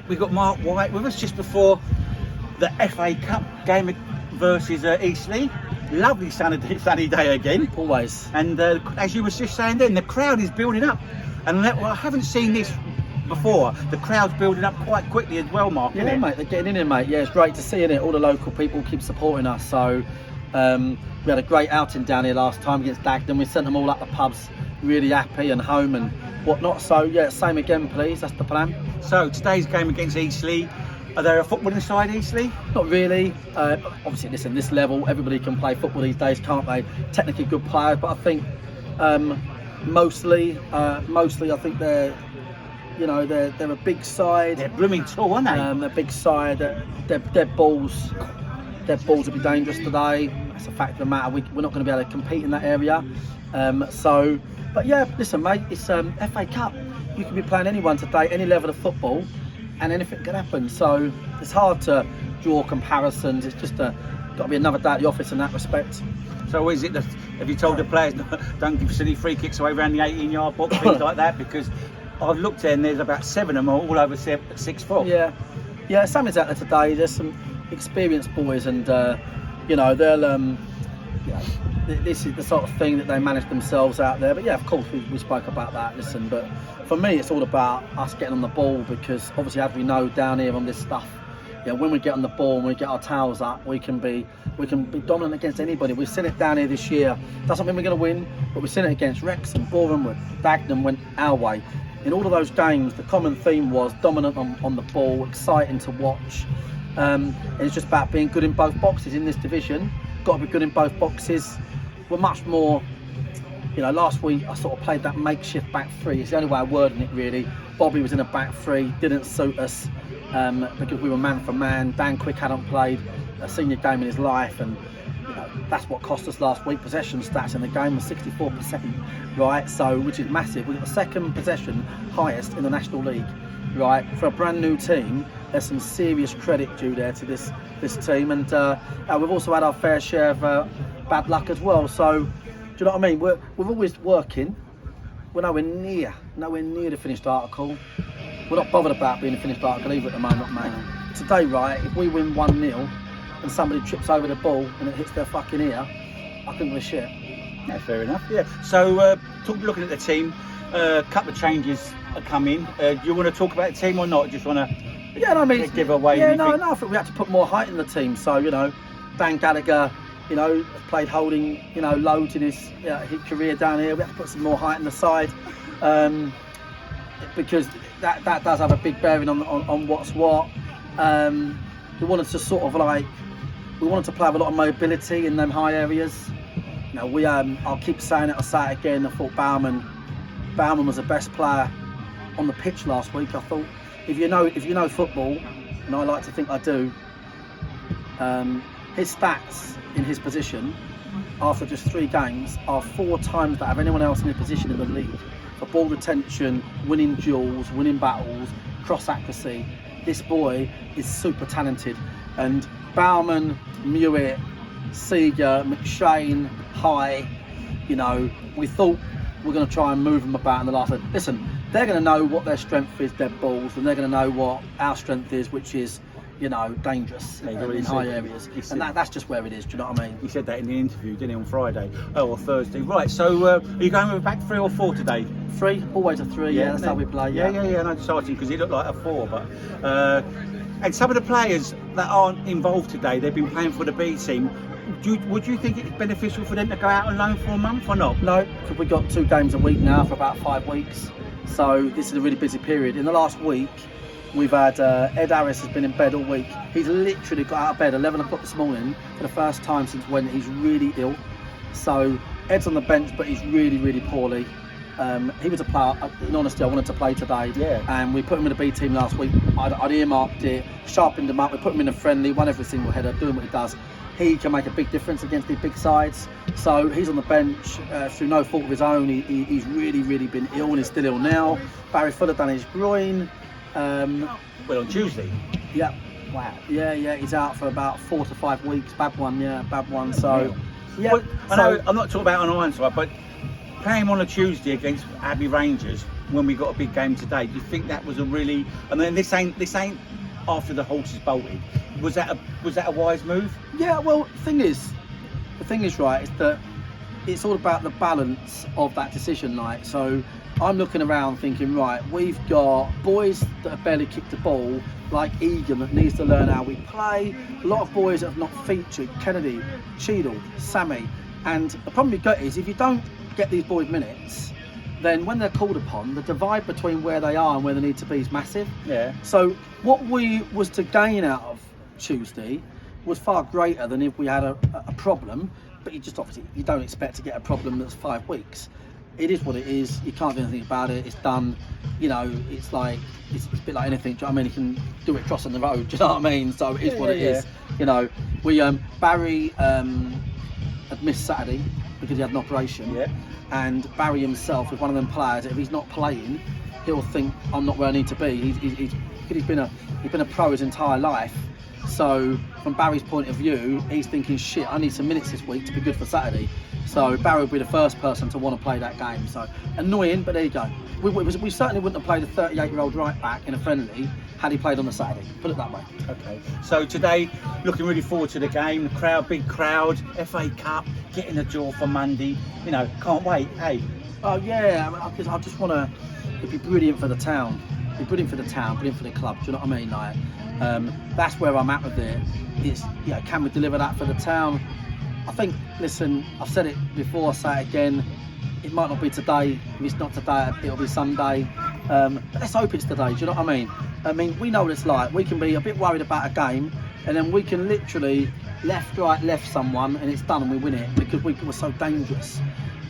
we've got Mark White with us just before the FA Cup game versus Eastleigh. Lovely sunny day again. Always. And as you were just saying then, the crowd is building up. And I haven't seen this before. The crowd's building up quite quickly as well, Mark. Yeah, mate, they're getting in there, mate. Yeah, it's great to see, it. All the local people keep supporting us. So we had a great outing down here last time against Dagenham. We sent them all up the pubs, really happy and home and whatnot. So yeah, same again, please. That's the plan. So today's game against Eastleigh. Are there a footballing side, Eastleigh? Not really. Obviously, listen, this level, everybody can play football these days, can't they? Technically good players, but I think mostly, I think they're a big side. They're blooming tall, aren't they? They're a big side. Their balls will be dangerous today. That's a fact of the matter. We're not going to be able to compete in that area. But yeah, listen, mate, it's FA Cup. You can be playing anyone today, any level of football, and anything can happen. So it's hard to draw comparisons. It's just got to be another day at the office in that respect. So is it that, have you told the players don't give silly free kicks away around the 18-yard box, things like that? Because I've looked there and there's about 7 of them all over 6 foot. Yeah, something's out there today. There's some experienced boys, and they'll this is the sort of thing that they manage themselves out there. But yeah, of course we spoke about that. Listen, but for me it's all about us getting on the ball, because obviously, as we know down here on this stuff, when we get on the ball and we get our towels up, we can be dominant against anybody. We've seen it down here this year. Doesn't mean we're going to win, but we've seen it against Wrexham, Bournemouth, Dagenham went our way. In all of those games, the common theme was dominant on the ball, exciting to watch. And it's just about being good in both boxes in this division. Got to be good in both boxes. We're much more, last week I sort of played that makeshift back three. It's the only way of wording it, really. Bobby was in a back three, didn't suit us because we were man for man. Dan Quick hadn't played a senior game in his life, and that's what cost us last week. Possession stats in the game was 64%, right? So, which is massive. We've got the second possession highest in the National League, right? For a brand new team, there's some serious credit due there to this team, and we've also had our fair share of bad luck as well. So, do you know what I mean? We're always working. We're nowhere near the finished article. We're not bothered about being a finished article either at the moment, mate. Today, right, if we win 1-0 and somebody trips over the ball and it hits their fucking ear, I think we're shit. Yeah, fair enough. Yeah. So, looking at the team, a couple of changes are coming. Do you want to talk about the team or not? Just want to give away? Yeah, no. I think we had to put more height in the team. So, Dan Gallagher, played holding, loads in his career down here. We had to put some more height in the side, because that does have a big bearing on what's what. We wanted to play with a lot of mobility in them high areas. I'll keep saying it, I'll say it again. I thought Bauman was the best player on the pitch last week. I thought, if you know football, and I like to think I do, his stats in his position after just 3 games are 4 times that of anyone else in his position in the league. For ball retention, winning duels, winning battles, cross accuracy. This boy is super talented, and Bauman, Mewett, Seeger, McShane, High, we thought we're going to try and move them about in the last. Listen, they're going to know what their strength is, dead balls, and they're going to know what our strength is, which is, dangerous in high areas. And that's just where it is, do you know what I mean? He said that in the interview, didn't he, on Friday? Or Thursday. Right, so are you going with a back 3 or 4 today? 3, always a 3, yeah, that's how we play. Yeah, no, exciting, because he looked like a 4, but and some of the players that aren't involved today, they've been playing for the B team. Would you think it's beneficial for them to go out on loan for a month or not? No, because we've got 2 games a week now for about 5 weeks. So this is a really busy period. In the last week, we've had Ed Harris has been in bed all week. He's literally got out of bed 11 o'clock this morning for the first time since when he's really ill. So Ed's on the bench, but he's really, really poorly. He was a player, in honesty, I wanted to play today. Yeah. And we put him in the B team last week. I'd earmarked it, sharpened him up. We put him in a friendly, won every single header, doing what he does. He can make a big difference against these big sides. So he's on the bench through no fault of his own. He's really, really been ill, and he's still ill now. Barry Fuller done his groin. Well, on Tuesday. Yeah. Wow. Yeah. He's out for about 4 to 5 weeks. Bad one. So, yeah. Well, I know I'm not talking about on Ironside, but playing on a Tuesday against Abbey Rangers, when we got a big game today? Do you think that was a really? And then this ain't after the horses bolted. Was that a wise move? Yeah, well, the thing is right, is that it's all about the balance of that decision night. So I'm looking around thinking, right, we've got boys that have barely kicked the ball, like Egan, that needs to learn how we play. A lot of boys that have not featured, Kennedy, Cheadle, Sammy. And the problem you've got is if you don't get these boys minutes, then when they're called upon, the divide between where they are and where they need to be is massive. Yeah. So what we was to gain out of Tuesday was far greater than if we had a problem. But you just obviously you don't expect to get a problem that's 5 weeks. It is what it is. You can't do anything about it. It's done. You know, it's like it's a bit like anything. Do you know what I mean? You can do it crossing the road. Do you know what I mean? So it is what it is. You know, we Barry had missed Saturday because he had an operation. Yeah. And Barry himself is one of them players. If he's not playing, he'll think I'm not where I need to be. He's been a pro his entire life. So from Barry's point of view, he's thinking, shit, I need some minutes this week to be good for Saturday. So Barry would be the first person to want to play that game. So annoying, but there you go. We certainly wouldn't have played a 38-year-old right back in a friendly had he played on the Saturday. Put it that way. Okay. So today, looking really forward to the game. The crowd, big crowd, FA Cup, getting the jaw for Monday. You know, can't wait. Hey. Oh yeah, I just want to. It'd be brilliant for the town. It'd be brilliant for the town, brilliant for the club. Do you know what I mean? Like, that's where I'm at with it. It's can we deliver that for the town? I think. Listen, I've said it before. I say it again. It might not be today. If it's not today, it'll be Sunday. But let's hope it's today. Do you know what I mean? I mean, we know what it's like. We can be a bit worried about a game, and then we can literally left, someone, and it's done, and we win it because we're so dangerous.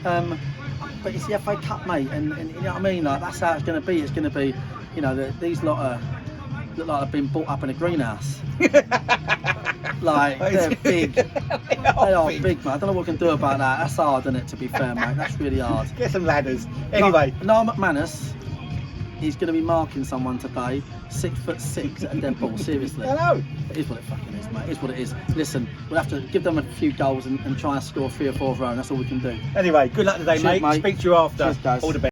But it's the FA Cup, mate, and you know what I mean? Like, that's how it's going to be. It's going to be, you know, these lot look like they've been brought up in a greenhouse. Like, they're big. They are big, mate. I don't know what we can do about that. That's hard, isn't it, to be fair, mate? That's really hard. Get some ladders. Anyway. Noel McManus, he's going to be marking someone today, 6'6" at a dead ball, seriously. Hello. It is what it fucking is, mate. It is what it is. Listen, we'll have to give them a few goals and try and score 3 or 4 of our own. That's all we can do. Anyway, good luck today, Cheers, mate. Speak to you after. Cheers, guys. All the best.